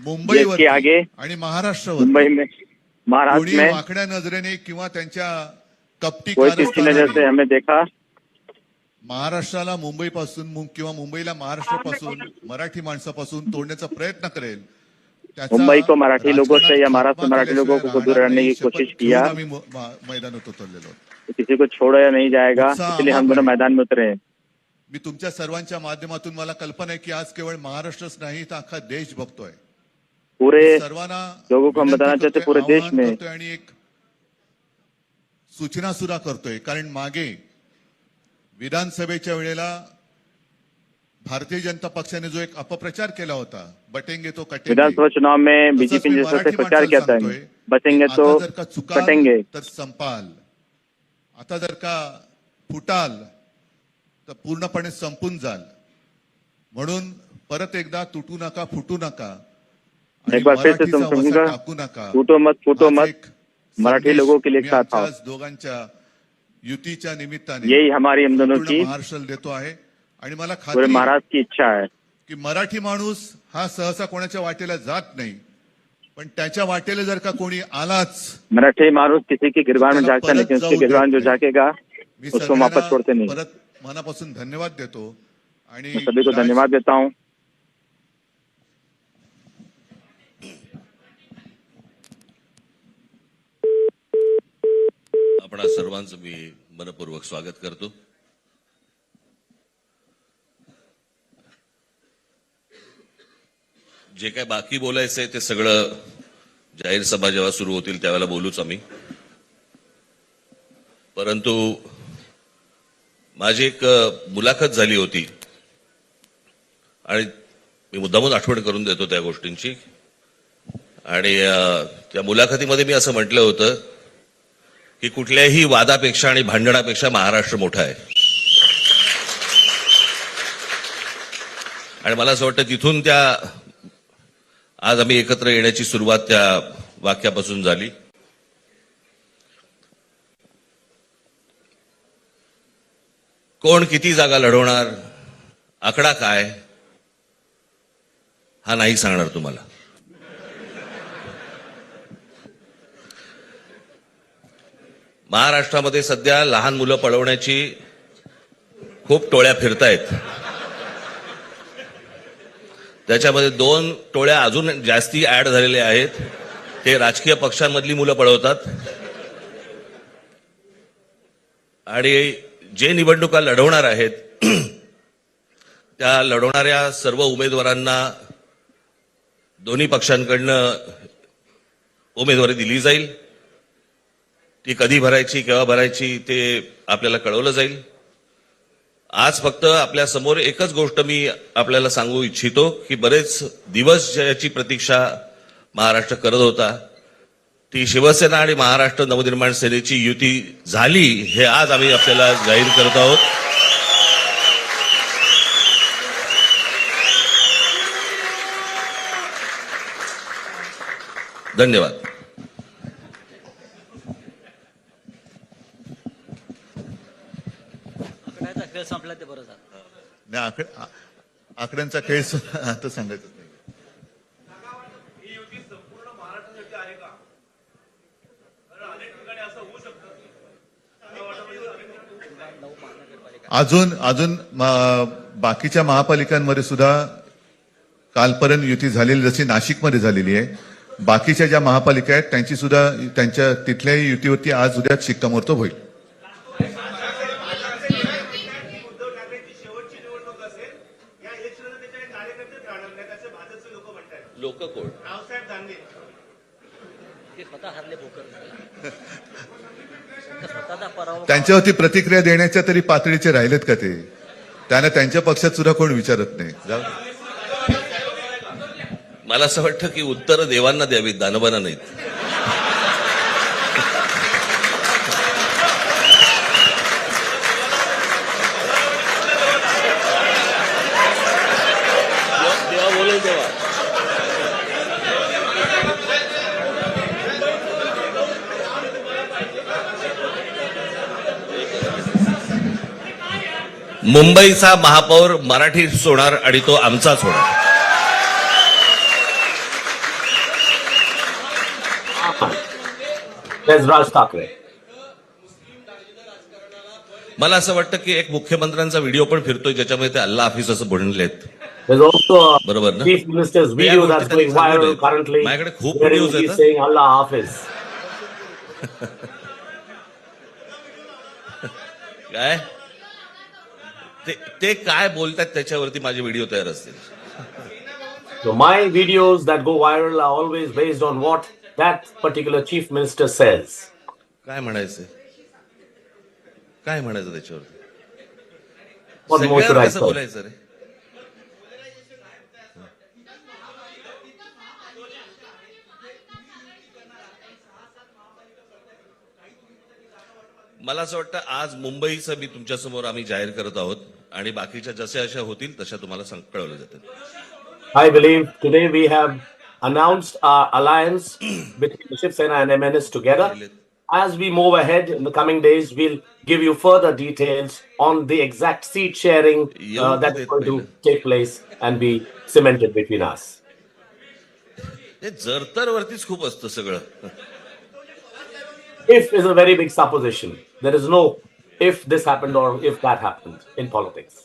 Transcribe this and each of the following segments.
मुंबईवर आगे आणि महाराष्ट्रावर मुंबई में महाराष्ट्र में वाकड्या नजरेने किंवा त्यांच्या कपटी कोई तिरछी नजर से हमें देखा। महाराष्ट्राला मुंबईपासून किंवा मुंबईला महाराष्ट्रापासून मराठी माणसापासून तोडण्याचा प्रयत्न करेल। मुंबई को मराठी लोगों से या महाराष्ट्र मराठी लोगों को दूर रहने की कोशिश किया। मैदानात उतरलेलो किसी को छोड़ा नहीं जाएगा, इसलिए हम दोनों मैदान में उतरे हैं। मी तुमच्या सर्वांच्या माध्यमातून मला कल्पना आहे की आज केवळ महाराष्ट्रच नाही तर अख्खा देश बघतोय। पूरे सर्वांना लोगों को हम बताना चाहते पूरे देश में आणि एक सूचना सुद्धा करतोय, कारण मागे विधानसभेच्या वेळेला भारतीय जनता पक्षाने जो एक अपप्रचार केला होता, बटेंगे तो कटेंगे, विधानसभा चुनाव में बीजेपी ने जैसे प्रचार किया था, बचेंगे तो कटेंगे, तर संपाल, आता जर का फुटाल तर पूर्णपणे संपून जाल। म्हणून परत एकदा तुटू नका, फुटू नका, एक बार फिर से समझूंगा, फूटो मत, फूटो मत, मराठी लोगों के लिए साथ आओ। दोघांच्या युतीच्या निमित्ताने यही हमारी हम दोनों की महाराष्ट्राला देतो आहे। आणि मला पूरे खात्री महाराष्ट्र की इच्छा है की मराठी माणूस हा सहसा कोणाच्या वाटेला जात नाही, पण त्याच्या वाटेला जर का कोणी आलाच, मराठी माणूस किसी की गिरबान में जाता नहीं, लेकिन उसके गिरबान जो जाकेगा उसको वापस छोड़ते नहीं। परत मनापासून धन्यवाद देतो आणि सभी को धन्यवाद देता हूँ। आपणा सर्वांचं मी मनपूर्वक स्वागत करतो। जे काय बाकी बोलायचंय ते सगळं जाहीर सभा जेव्हा सुरू होतील त्यावेळेला बोलूच आम्ही। परंतु माझी एक मुलाखत झाली होती आणि मी मुद्दामून आठवण करून देतो त्या गोष्टींची। आणि त्या मुलाखतीमध्ये मी असं म्हटलं होतं की कुठल्याही वादापेक्षा आणि भांडणापेक्षा महाराष्ट्र मोठा आहे। आणि मला असं वाटतं तिथून त्या आज आम्ही एकत्र येण्याची सुरुवात त्या वाक्यापासून झाली। कोण किती जागा लढवणार, आकडा काय, हा नाही सांगणार तुम्हाला। महाराष्ट्रामध्ये सध्या लहान मुलं पळवण्याची खूप टोळ्या फिरतायत। त्याच्यामध्ये 2 टोळ्या अजून जास्ती ऍड झालेल्या आहेत, ते राजकीय पक्षांमधली मुलं पळवतात। आणि जे निवडणुका लढवणार आहेत त्या लढवणाऱ्या सर्व उमेदवारांना दोन्ही पक्षांकडनं उमेदवारी दिली जाईल। ती कधी भरायची, केव्हा भरायची ते आपल्याला कळवलं जाईल। आज फक्त आपल्या समोर एकच गोष्ट मी आपल्याला सांगू इच्छितो की बरेच दिवस ज्याची प्रतीक्षा महाराष्ट्र करत होता ती शिवसेना आणि महाराष्ट्र नवनिर्माण सेनेची युती झाली, हे आज आम्ही आपल्याला जाहीर करत आहोत। धन्यवाद। संपला ते बरं झालं नाही, आकड्यांचा खेळ आता सांगायचं नाही। अजून बाकीच्या महापालिकांमध्ये सुद्धा कालपर्यंत युती झालेली, जशी नाशिकमध्ये झालेली आहे, बाकीच्या ज्या महापालिका आहेत त्यांची सुद्धा त्यांच्या तिथल्याही युतीवरती आज उद्या शिक्कामोर्तब होईल। लोक कोण त्यांच्यावरती प्रतिक्रिया देण्याच्या तरी पातळीचे राहिलेत का ते? त्यांना त्यांच्या पक्षात सुद्धा कोण विचारत नाही। मला असं वाटतं की उत्तर देवांना द्यावीत, दानवांना नाहीत। देवा बोलेल तेव्हा। मुंबईचा महापौर मराठीच होणार आणि तो आमचाच होणार। There's Raj Thackeray. मला असं वाटतं की एक मुख्यमंत्र्यांचा व्हिडिओ पण फिरतोय ज्याच्यामध्ये ते अल्ला हाफिज असं म्हणलेत. There's also a बरोबर ना? Chief Minister's video that's going viral currently. माझ्याकडे खूप wherein videos आहेत he's saying Allah Hafiz. काय ते काय बोलतात त्याच्यावरती माझे व्हिडिओ तयार असतील. So my videos that go viral are always based on what that particular Chief Minister says. काय म्हणायचं त्याच्यावरती What more should I कसं say? बोलायचं रे. मला असं वाटतं आज मुंबईचं मी तुमच्यासमोर आम्ही जाहीर करत आहोत आणि बाकीच्या जशा अशा होतील तशा तुम्हाला कळवलं जातील. I believe today we have announced our alliance between the Shiv Sena and MNS together. As we move ahead in the coming days, we'll give you further details on the exact seat sharing that is going to take place and be cemented between us. हे जरतर वरतीच खूप असतं सगळं. If is a very big supposition. There is no if this happened or if that happened in politics.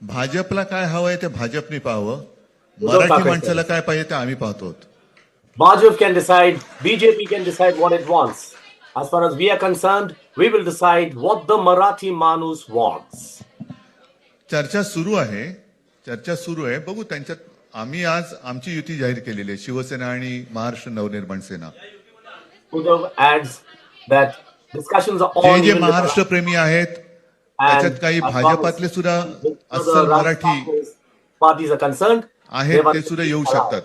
भाजपला काय हवंय ते भाजपने पाहावं, मराठी माणसाला काय पाहिजे ते आम्ही पाहतो. Bajaj can decide, BJP can decide what it wants. As far as we are concerned, we will decide what the Marathi Manus wants. चर्चा सुरू आहे. बघू त्यांच्यात आम्ही आज आमची युती जाहीर केलेली आहे, शिवसेना आणि महाराष्ट्र नवनिर्माण सेना. Uddhav adds that discussions are on. जे महाराष्ट्र प्रेमी आहेत त्याच्यात काही भाजपातले सुद्धा अस्सल मराठी parties are concerned, आहेत, ते सुद्धा येऊ शकतात.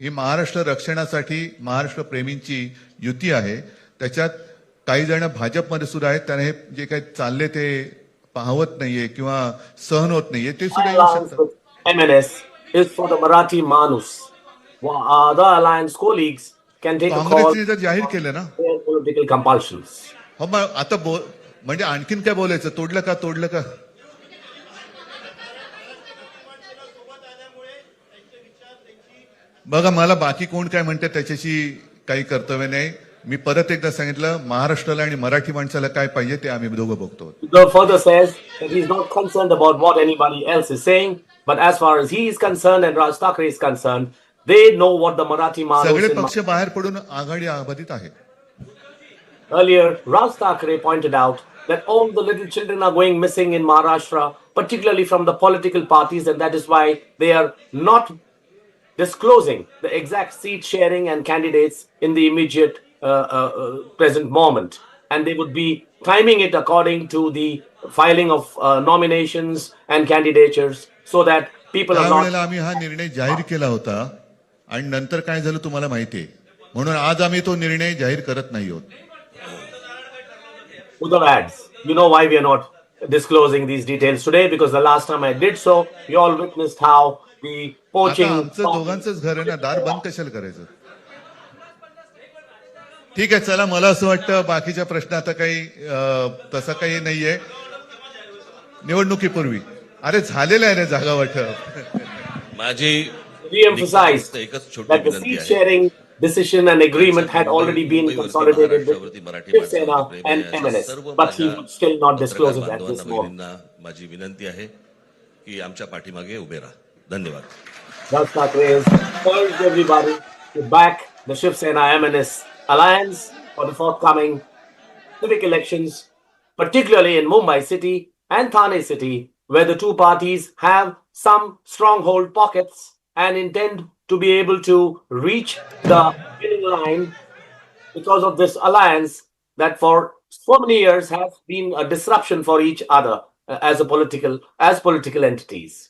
ही महाराष्ट्र रक्षणासाठी महाराष्ट्र प्रेमींची युती आहे. त्याच्यात काही जण भाजपमध्ये सुद्धा आहेत, त्यांना हे जे काही चालले ते पाहवत नाहीये किंवा सहन होत नाहीये, ते सुद्धा येऊ शकतात. MNS is for the Marathi Manus. The alliance colleagues can take a call. काँग्रेसने जर जाहीर केलं ना, Their political compulsions. हो मग आता म्हणजे आणखीन काय बोलायचं, तोडलं का. बघा मला बाकी कोण काय म्हणते त्याच्याशी काही कर्तव्य नाही. मी परत एकदा सांगितलं, महाराष्ट्राला आणि मराठी माणसाला काय पाहिजे ते आम्ही दोघं बघतो. The further says that he is not concerned about what anybody else is saying, but as far as he is concerned and Raj Thackeray is concerned, they know what the Marathi Manus. सगळे पक्ष बाहेर पडून आघाडी आबाधित आहेत. Earlier, Raj Thackeray pointed out that all the little children are going missing in Maharashtra, particularly from the political parties, and that is why they are not disclosing the exact seat sharing and candidates in the immediate present moment, and they would be timing it according to the filing of nominations and candidatures so that people are not. आम्ही हा निर्णय जाहीर केला होता आणि नंतर काय झालं तुम्हाला माहिती आहे, म्हणून आज आम्ही तो निर्णय जाहीर करत नाही आहोत. Uddhav adds, you know why we are not disclosing these details today, because the last time I did so, you all witnessed how the poaching. आमचं दोघांचंच घर आहे ना, दार बंद कशाला करायचं. ठीक आहे, चला, मला असं वाटतं बाकीच्या प्रश्न आता काही तसा काही नाहीये. निवडणुकीपूर्वी अरे झालेलं आहे रे जागा वाटप. माझी re-emphasized एकच छोटी that the विनंती seat आहे. sharing decision and agreement had already been consolidated with Shiv Sena and MNS, but he would still not disclose it at this moment. माझी विनंती आहे की आमच्या पाठीमागे उभे राहा. धन्यवाद. Raj Thackeray has urged everybody to back the Shiv Sena MNS alliance for the forthcoming civic elections, particularly in Mumbai city and Thane city, where the two parties have some stronghold pockets and intend to be able to reach the winning line because of this alliance that for so many years has been a disruption for each other as political entities.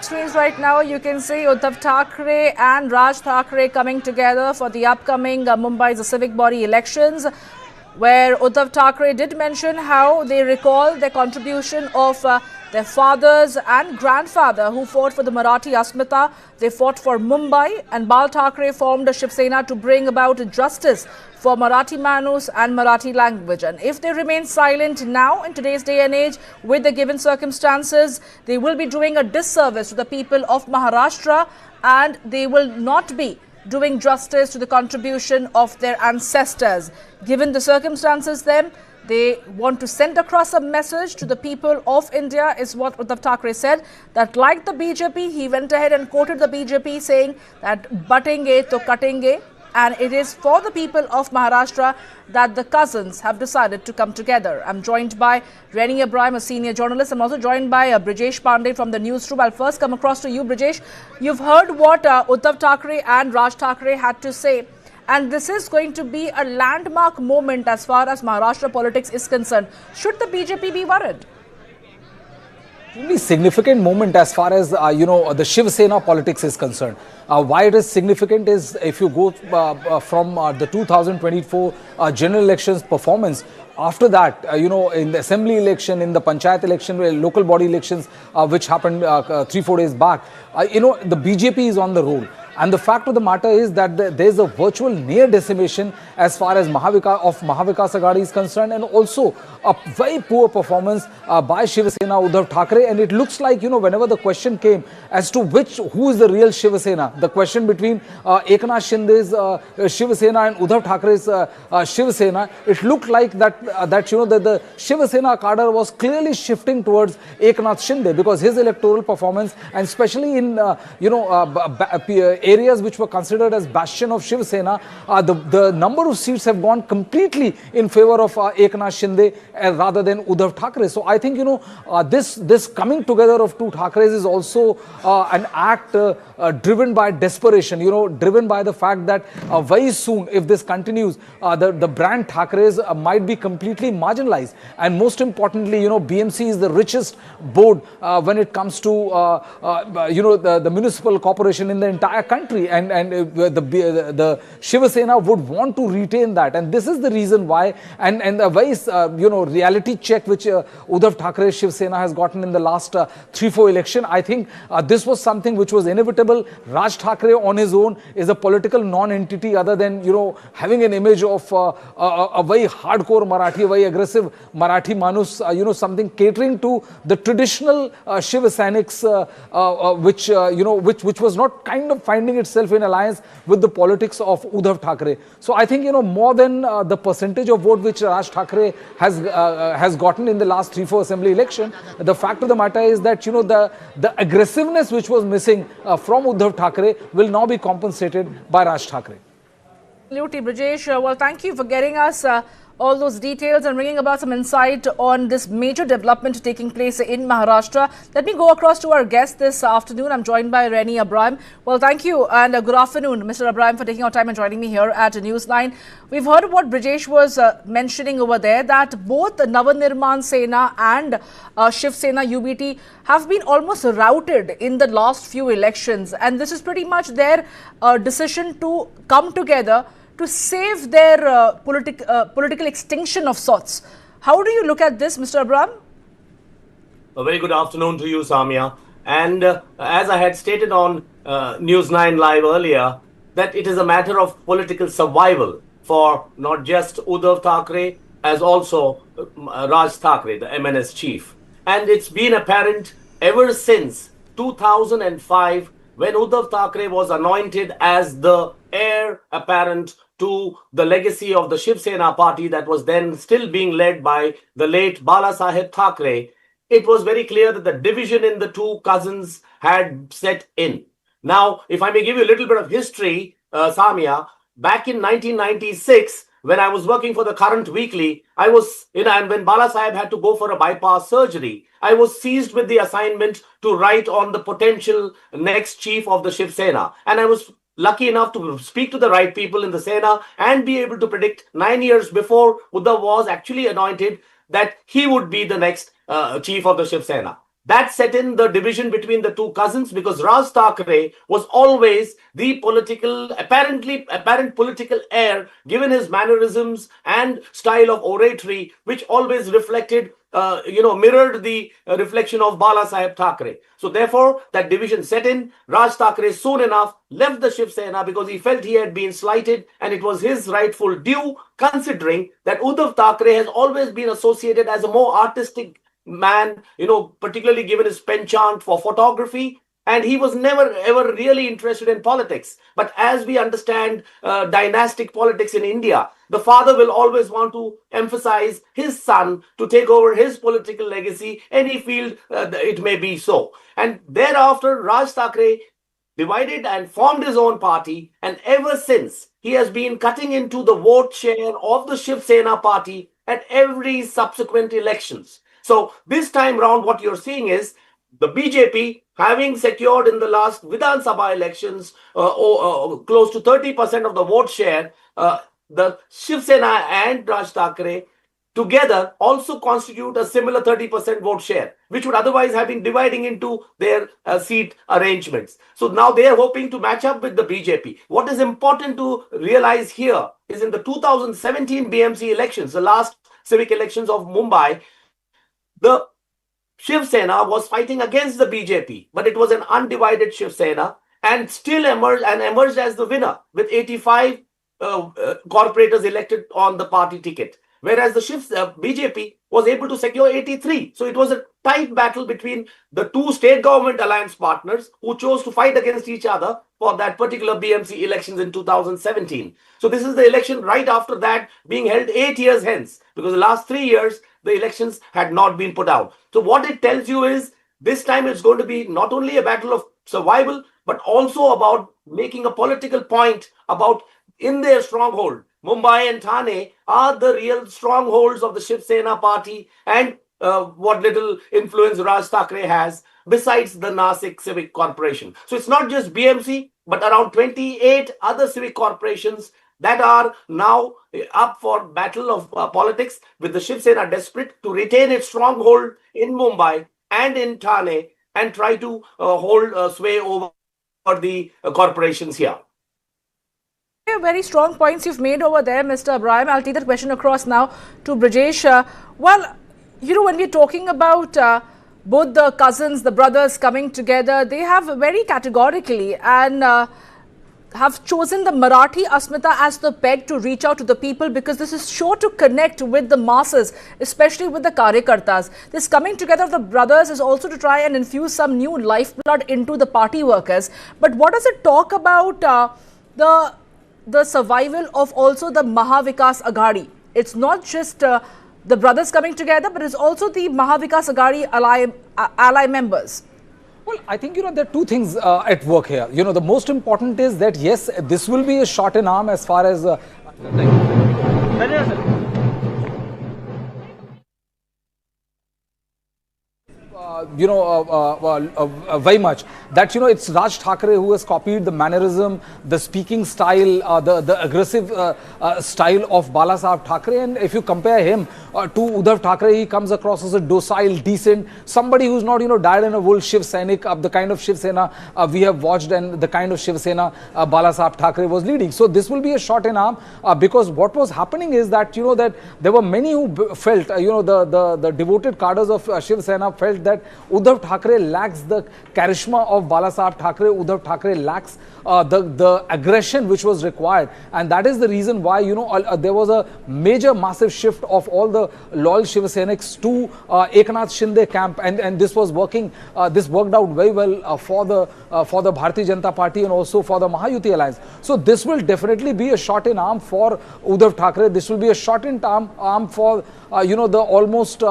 Screens right now, you can see Uddhav Thackeray and Raj Thackeray coming together for the upcoming Mumbai's civic body elections, where Uddhav Thackeray did mention how they recall the contribution of their fathers and grandfather who fought for the Marathi Asmita. They fought for Mumbai, and Bal Thackeray formed a Shiv Sena to bring about justice for Marathi Manus and Marathi language. And if they remain silent now in today's day and age with the given circumstances, they will be doing a disservice to the people of Maharashtra, and they will not be doing justice to the contribution of their ancestors. Given the circumstances then, they want to send across a message to the people of India, is what Uddhav Thackeray said, that like the BJP, he went ahead and quoted the BJP saying that batenge to katenge, and it is for the people of Maharashtra that the cousins have decided to come together. I'm joined by Reni Ibrahim, a senior journalist. I'm also joined by Brijesh Pandey from the newsroom. I'll first come across to you, Brijesh. You've heard what Uddhav Thackeray and Raj Thackeray had to say. And this is going to be a landmark moment as far as Maharashtra politics is concerned. Should the BJP be worried? Really significant moment as far as the Shiv Sena politics is concerned. Why it is significant is if you go from the 2024 general elections performance. After that, in the assembly election, in the panchayat election, local body elections, which happened 3-4 days back, the BJP is on the roll. And the fact of the matter is that there is a virtual near decimation as far as Mahavikas Aghadi is concerned, and also a very poor performance by Shiv Sena Uddhav Thackeray. And it looks like, whenever the question came as to who is the real Shiv Sena, the question between Eknath Shinde's Shiv Sena and Uddhav Thackeray's Shiv Sena, it looked like that the Shiv Sena cadre was clearly shifting towards Eknath Shinde, because his electoral performance, and especially in areas which were considered as bastion of Shiv Sena, the number of seats have gone completely in favor of Eknath Shinde rather than Uddhav Thackeray. So I think this coming together of two Thackerays is also an act driven by desperation, driven by the fact that very soon, if this continues, the brand Thackerays might be completely marginalized. And most importantly, BMC is the richest board when it comes to the municipal corporation in the entire country, and the Shiv Sena would want to retain that. And this is the reason why, and the very reality check which Uddhav Thackeray Shiv Sena has gotten in the last 3-4 election, I think this was something which was inevitable. Raj Thackeray on his own is a political non-entity, other than having an image of a very hardcore Marathi, a very aggressive Marathi Manus, something catering to the traditional Shiv Sainiks, which was not kind of finding itself in alliance with the politics of Uddhav Thackeray. So I think more than the percentage of vote which Raj Thackeray has gotten in the last 3-4 assembly election, the fact of the matter is that the aggressiveness which was missing from Uddhav Thackeray will now be compensated by Raj Thackeray. Absolutely, Brijesh. Well, thank you for getting us all those details and bringing about some insight on this major development taking place in Maharashtra. Let me go across to our guest this afternoon. I'm joined by Reni Ibrahim. Well, thank you and good afternoon, Mr. Ibrahim, for taking our time and joining me here at News9. We've heard what Brijesh was mentioning over there, that both Navanirman Sena and Shiv Sena UBT have been almost routed in the last few elections. And this is pretty much their decision to come together to save their political extinction of sorts. How do you look at this, Mr. Abraham? A very good afternoon to you, Samia. And as I had stated on News9 Live earlier, that it is a matter of political survival for not just Uddhav Thackeray, as also Raj Thackeray, the MNS chief. And it's been apparent ever since 2005, when Uddhav Thackeray was anointed as the heir apparent to the legacy of the Shiv Sena party that was then still being led by the late Bala Saheb Thackeray. It was very clear that the division in the two cousins had set in. Now, if I may give you a little bit of history, Samia, back in 1996, when I was working for the Current Weekly, I was, and when Bala Saheb had to go for a bypass surgery, I was seized with the assignment to write on the potential next chief of the Shiv Sena. And I was lucky enough to speak to the right people in the Sena and be able to predict 9 years before Uddhav was actually anointed that he would be the next chief of the Shiv Sena. That set in the division between the two cousins, because Raj Thackeray was always the apparent political heir, given his mannerisms and style of oratory, which always reflected, mirrored the reflection of Bala Saheb Thackeray. So therefore, that division set in. Raj Thackeray soon enough left the Shiv Sena because he felt he had been slighted, and it was his rightful due, considering that Uddhav Thackeray has always been associated as a more artistic man, particularly given his penchant for photography, and he was never ever really interested in politics. But as we understand dynastic politics in India, the father will always want to emphasize his son to take over his political legacy, any field it may be so. And thereafter, Raj Thackeray divided and formed his own party, and ever since he has been cutting into the vote share of the Shiv Sena party at every subsequent elections. So this time round, what you're seeing is the BJP having secured in the last Vidhan Sabha elections close to 30% of the vote share. The Shiv Sena and Raj Thackeray together also constitute a similar 30% vote share, which would otherwise have been dividing into their seat arrangements. So now they are hoping to match up with the BJP. What is important to realize here is in the 2017 BMC elections, the last civic elections of Mumbai, the Shiv Sena was fighting against the BJP, but it was an undivided Shiv Sena, and still emerged as the winner with 85 corporators elected on the party ticket, whereas the BJP was able to secure 83. So it was a tight battle between the two state government alliance partners who chose to fight against each other for that particular BMC elections in 2017. So this is the election right after that, being held 8 years hence, because the last 3 years the elections had not been put out. So what it tells you is this time it's going to be not only a battle of survival, but also about making a political point about in their stronghold. Mumbai and Thane are the real strongholds of the Shiv Sena party, and what little influence Raj Thackeray has, besides the Nasik Civic Corporation. So it's not just BMC, but around 28 other civic corporations that are now up for battle of politics, with the Shiv Sena desperate to retain its stronghold in Mumbai and in Thane and try to hold sway over the corporations here. Very strong points you've made over there, Mr. Abraham. I'll take that question across now to Brijesh. When we're talking about both the cousins, the brothers coming together, they have very categorically and have chosen the Marathi Asmita as the peg to reach out to the people, because this is sure to connect with the masses, especially with the Karyakartas. This coming together of the brothers is also to try and infuse some new lifeblood into the party workers. But what does it talk about the survival of also the Mahavikas Aghadi? It's not just the brothers coming together, but it's also the Mahavikas Aghadi ally members. Well, I think, there are two things at work here. The most important is that, yes, this will be a shot in arm as far as... very much that it's Raj Thackeray who has copied the mannerism, the speaking style, the aggressive style of Bala Saheb Thackeray. And if you compare him to Uddhav Thackeray, he comes across as a docile, decent, somebody who's not dyed in a wool Shiv Sainik, the kind of Shiv Sena we have watched and the kind of Shiv Sena Bala Saheb Thackeray was leading. So this will be a shot in arm because what was happening is that that there were many who felt the devoted cadres of Shiv Sena felt that Uddhav Thackeray lacks the charisma of Bala Saheb Thackeray. Uddhav Thackeray lacks the aggression which was required, and that is the reason why there was a major massive shift of all the loyal Shiv Senics to Eknath Shinde camp, and this was working. This worked out very well for the Bharatiya Janata Party and also for the Mahayuti alliance. So this will definitely be a shot in arm for Uddhav Thackeray. This will be a shot in arm for the almost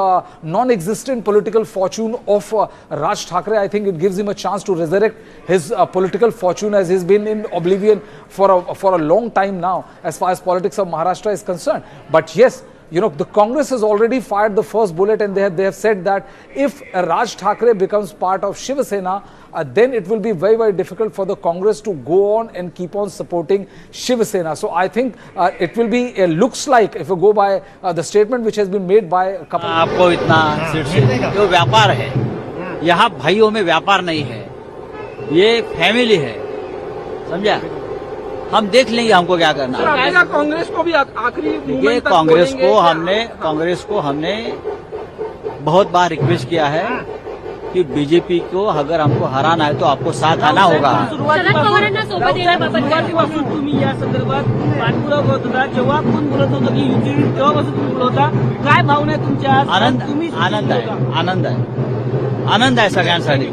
non-existent political fortune of Raj Thackeray. I think it gives him a chance to resurrect his political fortune, as he's been in oblivion for a long time now as far as politics of Maharashtra is concerned. But yes, the Congress has already fired the first bullet, and they have said that if Raj Thackeray becomes part of Shiv Sena, then it will be very, very difficult for the Congress to go on and keep on supporting Shiv Sena. So I think it will be, looks like, if you go by the statement which has been made by a couple... आपको इतना seat से जो व्यापार है यहाँ भाइयों में व्यापार नहीं है, ये फैमिली है, समझा। हम देख लेंगे हमको क्या करना है। कांग्रेस को भी आखिरी देखिए, कांग्रेस को हमने बहुत बार रिक्वेस्ट किया है कि बीजेपी को अगर हमको हराना है तो आपको साथ आना होगा। शरद पवारांना सोबत येण्यापासून तुम्ही या संदर्भात पाठपुरावा करत होता, जेव्हा कोण बोलत होतं की युती तेव्हापासून तुम्ही बोलत होता, काय भावना आहे तुमच्या? आनंद आहे सगळ्यांसाठी।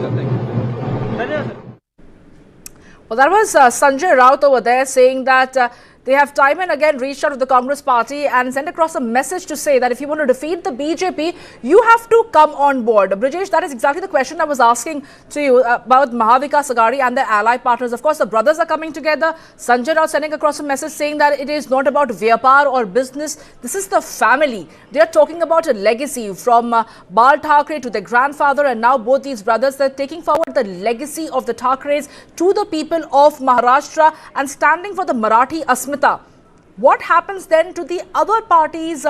Well, that was Sanjay Raut over there saying that they have time and again reached out to the Congress party and sent across a message to say that if you want to defeat the BJP, you have to come on board. Brijesh, that is exactly the question I was asking to you about Mahavikas Aghadi and their ally partners. Of course, the brothers are coming together. Sanjay Raut sending across a message saying that it is not about vyapar or business. This is the family. They are talking about a legacy from Bal Thackeray to their grandfather, and now both these brothers, they're taking forward the legacy of the Thackerays to the people of Maharashtra and standing for the Marathi Asmita. What happens then to the other parties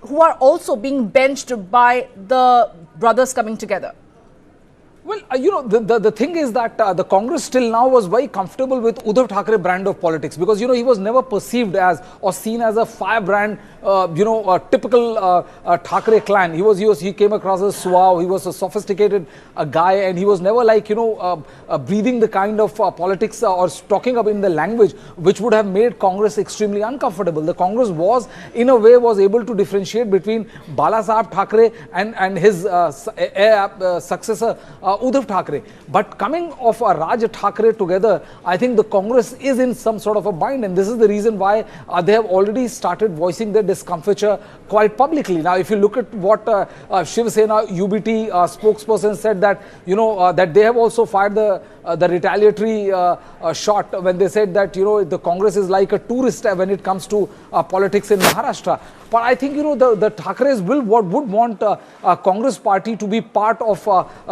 who are also being benched by the brothers coming together? Well, the thing is that the Congress still now was very comfortable with Uddhav Thackeray brand of politics, because, he was never perceived as or seen as a firebrand, a typical Thackeray clan. He came across as suave, he was a sophisticated guy, and he was never like, breathing the kind of politics or talking up in the language which would have made Congress extremely uncomfortable. The Congress was, in a way, was able to differentiate between Bala Saheb Thackeray and his successor, Uddhav Thackeray. But coming of Raj Thackeray together, I think the Congress is in some sort of a bind, and this is the reason why they have already started voicing their discomfiture quite publicly. Now, if you look at what Shiv Sena UBT spokesperson said, that that they have also fired the retaliatory shot when they said that the Congress is like a tourist when it comes to politics in Maharashtra. But I think the Thackerays would want Congress party to be part of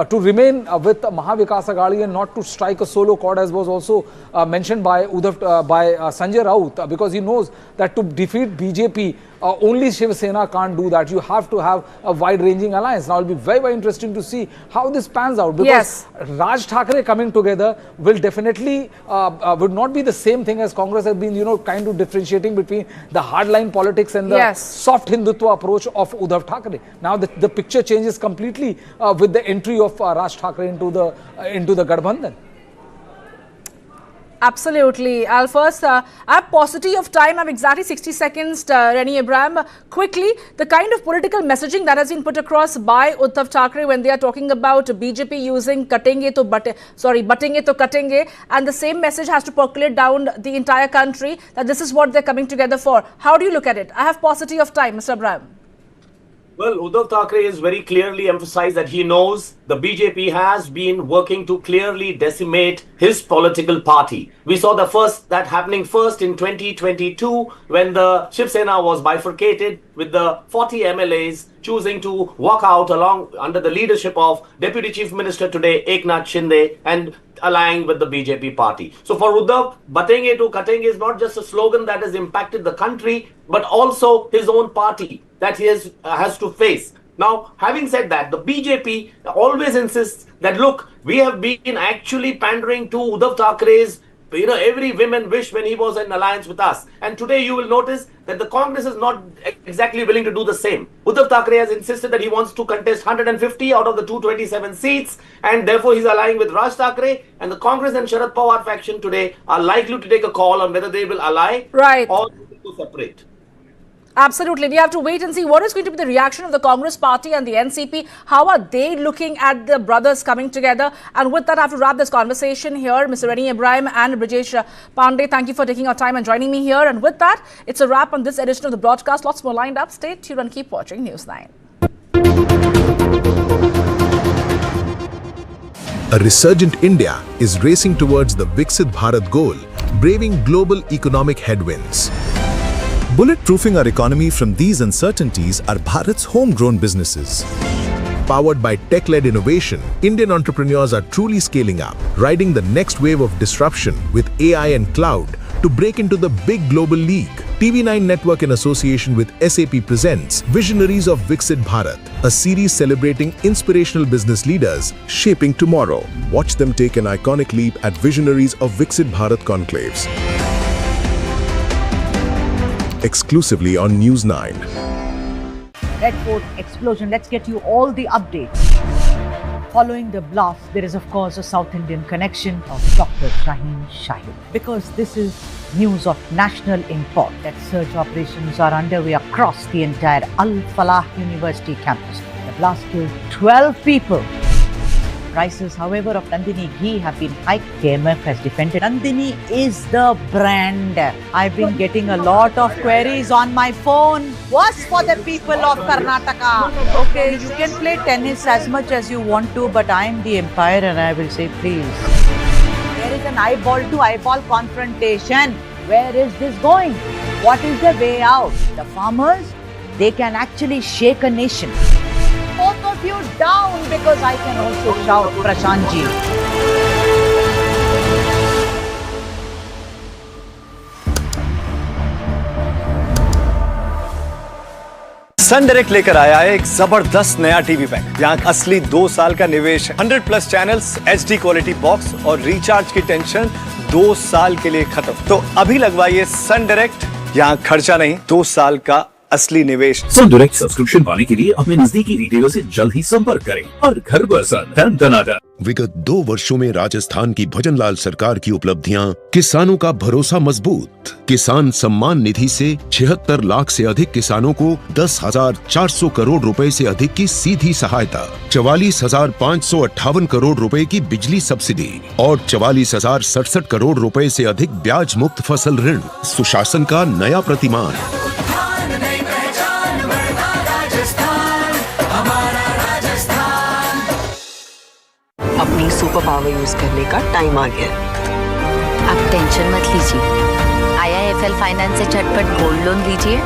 to remain with Mahavikas Aghadi and not to strike a solo chord, as was also mentioned by Sanjay Raut, because he knows that to defeat BJP only Shiv Sena can't do that. You have to have a wide-ranging alliance. Now, it'll be very, very interesting to see how this pans out, because Raj Thackeray coming together will definitely would not be the same thing as Congress has been, kind of differentiating between the hardline politics and the soft Hindutva approach of Uddhav Thackeray. Now, the picture changes completely with the entry of Raj Thackeray into the Gadbandhan. Absolutely. I'll first, I have paucity of time. I have exactly 60 seconds, Reni Abraham. Quickly, the kind of political messaging that has been put across by Uddhav Thackeray when they are talking about BJP using butting to cutenge, and the same message has to percolate down the entire country, that this is what they're coming together for. How do you look at it? I have paucity of time, Mr. Abraham. Well, Uddhav Thackeray has very clearly emphasized that he knows the BJP has been working to clearly decimate his political party. We saw that happening first in 2022 when the Shiv Sena was bifurcated, with the 40 MLAs choosing to walk out along under the leadership of Deputy Chief Minister today, Eknath Shinde, and allying with the BJP party. So for Uddhav, batenge to katenge is not just a slogan that has impacted the country, but also his own party that he has to face. Now, having said that, the BJP always insists that, look, we have been actually pandering to Uddhav Thackeray's, every women wish when he was in alliance with us. And today you will notice that the Congress is not exactly willing to do the same. Uddhav Thackeray has insisted that he wants to contest 150 out of the 227 seats, and therefore he's allying with Raj Thackeray, and the Congress and Sharad Pawar faction today are likely to take a call on whether they will ally or to separate. Absolutely. We have to wait and see what is going to be the reaction of the Congress party and the NCP. How are they looking at the brothers coming together? And with that, I have to wrap this conversation here. Mr. Reni Abraham and Brijesh Pandey, thank you for taking our time and joining me here. And with that, it's a wrap on this edition of the broadcast. Lots more lined up. Stay tuned and keep watching News 9. A resurgent India is racing towards the Viksit Bharat goal, braving global economic headwinds. Bulletproofing our economy from these uncertainties are Bharat's homegrown businesses. Powered by tech-led innovation, Indian entrepreneurs are truly scaling up, riding the next wave of disruption with AI and cloud to to break into the big global league. TV9 Network in association with SAP presents Visionaries of Viksit Bharat, a series celebrating inspirational business leaders shaping tomorrow. Watch them take an iconic leap at Visionaries of Viksit Bharat conclaves. Exclusively on News9. Red Fort explosion. Let's get you all the updates. Following the blast, there is of course a South Indian connection of Dr. Shaheen Shahid. Because this is news of national import that search operations are underway across the entire Al Falah University campus. The blast killed 12 people. Prices, however, of Nandini ghee have been hiked. KMF has defended. Nandini is the brand. I've been getting a lot of queries on my phone. What's for the people of Karnataka? Okay, you can play tennis as much as you want to, but I'm the umpire and I will say please. There is an eyeball to eyeball confrontation. Where is this going? What is the way out? The farmers, they can actually shake a nation. Both of you down, because I can also shout Prashantji. Sun Direct लेकर आया है एक जबरदस्त नया TV pack. यहाँ असली 2 साल का निवेश, 100+ चैनल्स, HD क्वालिटी बॉक्स और रिचार्ज की टेंशन 2 साल के लिए खत्म। तो अभी लगवाइए सन डायरेक्ट, यहाँ खर्चा नहीं, 2 साल का असली निवेश। सन डायरेक्ट सब्सक्रिप्शन पाने के लिए अपने नजदीकी रिटेलर से जल्द ही संपर्क करें और घर पर सन टनाटन। विगत 2 वर्षों में राजस्थान की भजनलाल सरकार की उपलब्धियां, किसानों का भरोसा मजबूत। किसान सम्मान निधि से 76 लाख से अधिक किसानों को 10,400 करोड़ रुपए से अधिक की सीधी सहायता, 44,558 करोड़ रुपए की बिजली सब्सिडी और 44,067 करोड़ रुपए से अधिक ब्याज मुक्त फसल ऋण। सुशासन का नया प्रतिमान। अपनी सुपर पावर यूज करने का टाइम आ गया। आप टेंशन मत लीजिए, IIFL फाइनेंस से झटपट गोल्ड लोन लीजिए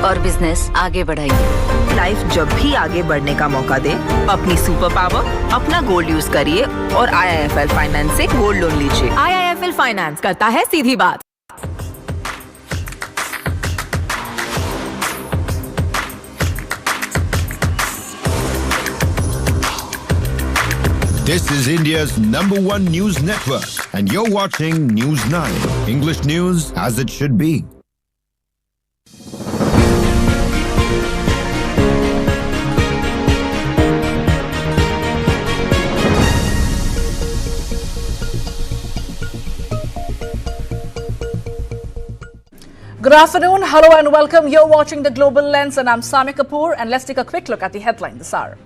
और बिजनेस आगे बढ़ाइए। लाइफ जब भी आगे बढ़ने का मौका दे, अपनी सुपर पावर, अपना गोल्ड यूज करिए और IIFL फाइनेंस से गोल्ड लोन लीजिए। IIFL फाइनेंस करता है सीधी बात। This is India's #1 news network, and you're watching News9, English news as it should be. Good afternoon, hello and welcome. You're watching The Global Lens and I'm Sami Kapoor, and let's take a quick look at the headline this hour.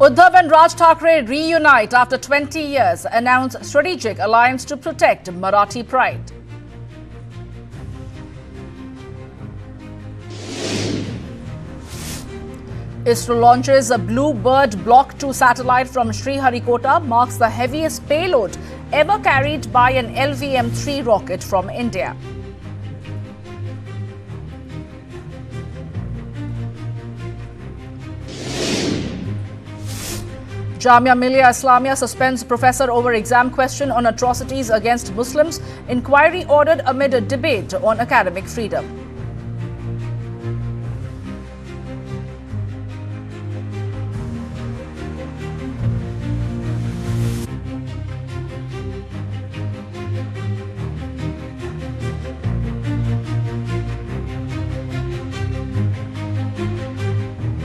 Uddhav and Raj Thackeray reunite after 20 years, announce strategic alliance to protect Marathi pride. ISRO launches a Bluebird Block 2 satellite from Sriharikota, marks the heaviest payload ever carried by an LVM-3 rocket from India. Jamia Millia Islamia suspends professor over exam question on atrocities against Muslims. Inquiry ordered amid a debate on academic freedom.